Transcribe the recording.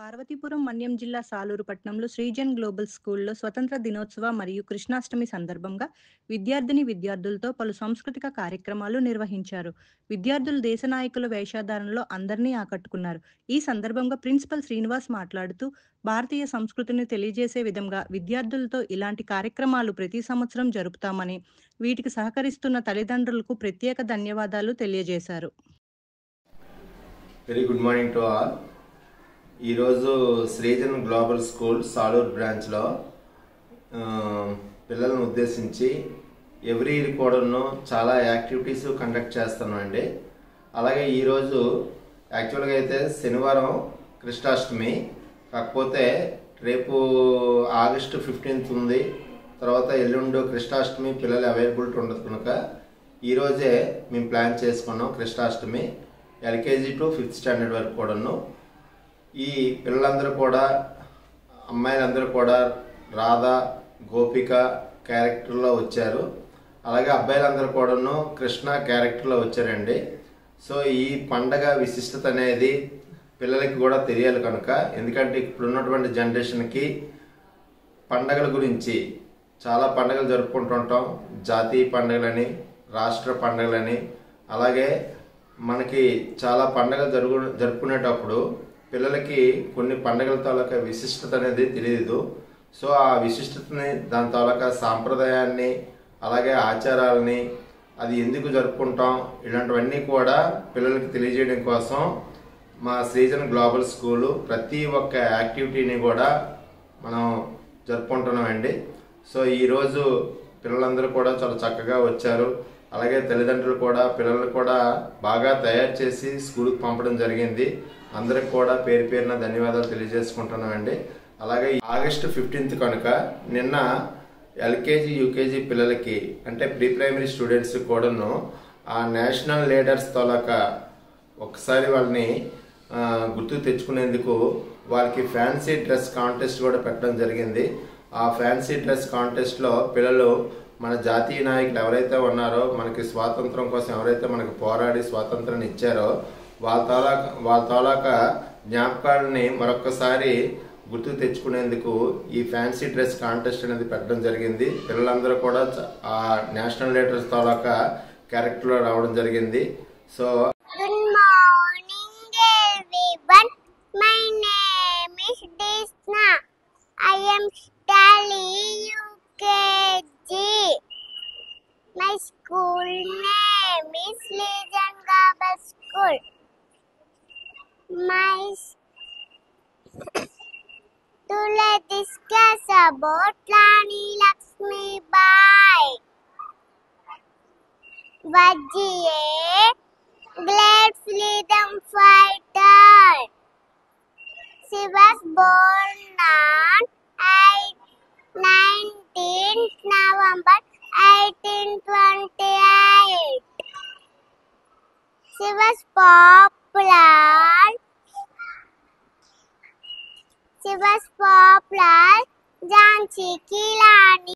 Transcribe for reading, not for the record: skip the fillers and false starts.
పార్వతీపురం మన్యం జిల్లా సాలూరు పట్టణంలో శ్రీజన్ గ్లోబల్ స్కూల్లో స్వతంత్ర దినోత్సవ మరియు కృష్ణాష్టమి సందర్భంగా విద్యార్థులతో పలు సాంస్కృతిక కార్యక్రమాలు నిర్వహించారు. విద్యార్థులు దేశ నాయకుల వేషధారణలో అందరినీ ఆకట్టుకున్నారు. ఈ సందర్భంగా ప్రిన్సిపల్ శ్రీనివాస్ మాట్లాడుతూ, భారతీయ సంస్కృతిని తెలియజేసే విధంగా విద్యార్థులతో ఇలాంటి కార్యక్రమాలు ప్రతి సంవత్సరం జరుపుతామని, వీటికి సహకరిస్తున్న తల్లిదండ్రులకు ప్రత్యేక ధన్యవాదాలు తెలియజేశారు. Very good morning to all. ఈరోజు శ్రీజన్ గ్లోబల్ స్కూల్ సాలూర్ బ్రాంచ్లో పిల్లలను ఉద్దేశించి ఎవ్రీ ఇయర్ కూడాను చాలా యాక్టివిటీస్ కండక్ట్ చేస్తున్నామండి. అలాగే ఈరోజు యాక్చువల్గా అయితే శనివారం కృష్ణాష్టమి, కాకపోతే రేపు ఆగస్టు 15th ఉంది, తర్వాత ఎల్లుండి కృష్ణాష్టమి పిల్లలు అవైలబిలిటీ ఉండదు కనుక ఈరోజే మేము ప్లాన్ చేసుకున్నాం. Krishnashtami LKG to 5th standard వరకు కూడాను ఈ పిల్లలందరూ కూడా, అమ్మాయిలందరూ కూడా రాధా గోపిక క్యారెక్టర్లో వచ్చారు. అలాగే అబ్బాయిలందరూ కూడాను కృష్ణ క్యారెక్టర్లో వచ్చారండి. సో ఈ పండగ విశిష్టత అనేది పిల్లలకి కూడా తెలియాలి కనుక, ఎందుకంటే ఇప్పుడున్నటువంటి జనరేషన్కి పండగల గురించి చాలా పండుగలు జరుపుకుంటుంటాం. జాతీయ పండుగలని, రాష్ట్ర పండుగలని, అలాగే మనకి చాలా పండుగలు జరుపుకునేటప్పుడు పిల్లలకి కొన్ని పండుగల తాలూకా విశిష్టత అనేది తెలియదు. సో ఆ విశిష్టతని, దాని తాలూకా సాంప్రదాయాన్ని, అలాగే ఆచారాలని, అది ఎందుకు జరుపుకుంటాం, ఇలాంటివన్నీ కూడా పిల్లలకి తెలియజేయడం కోసం మా శ్రీజన్ గ్లోబల్ స్కూలు ప్రతి ఒక్క యాక్టివిటీని కూడా మనం జరుపుకుంటున్నామండి. సో ఈరోజు పిల్లలందరూ కూడా చాలా చక్కగా వచ్చారు. అలాగే తల్లిదండ్రులు కూడా పిల్లలు కూడా బాగా తయారు చేసి స్కూల్కి పంపడం జరిగింది. అందరికి కూడా పేరు పేరున ధన్యవాదాలు తెలియజేసుకుంటున్నామండి. అలాగే ఆగస్టు 15th కనుక నిన్న LKG UKG పిల్లలకి, అంటే ప్రీ ప్రైమరీ స్టూడెంట్స్ కూడాను ఆ నేషనల్ లీడర్స్ తోలాక ఒకసారి వాళ్ళని గుర్తు తెచ్చుకునేందుకు వాళ్ళకి ఫ్యాన్సీ డ్రెస్ కాంటెస్ట్ కూడా పెట్టడం జరిగింది. ఆ ఫ్యాన్సీ డ్రెస్ కాంటెస్ట్లో పిల్లలు మన జాతీయ నాయకులు ఎవరైతే ఉన్నారో, మనకి స్వాతంత్రం కోసం ఎవరైతే మనకు పోరాడి స్వాతంత్రాన్ని ఇచ్చారో వాళ్ళ తాలూకా జ్ఞాపకాలని మరొకసారి గుర్తు తెచ్చుకునేందుకు ఈ ఫ్యాన్సీ డ్రెస్ కాంటెస్ట్ అనేది పెట్టడం జరిగింది. పిల్లలందరూ కూడా ఆ నేషనల్ లీడర్స్ తాలూకా క్యారెక్టర్లో రావడం జరిగింది. So good morning everyone, my name is Disna, I am studying UKG. My school name is St. Global School. Today discuss about Rani Lakshmi Bai. Was a great freedom fighter. She was born on 19th November 1828. She was popular Jhansi ki Rani.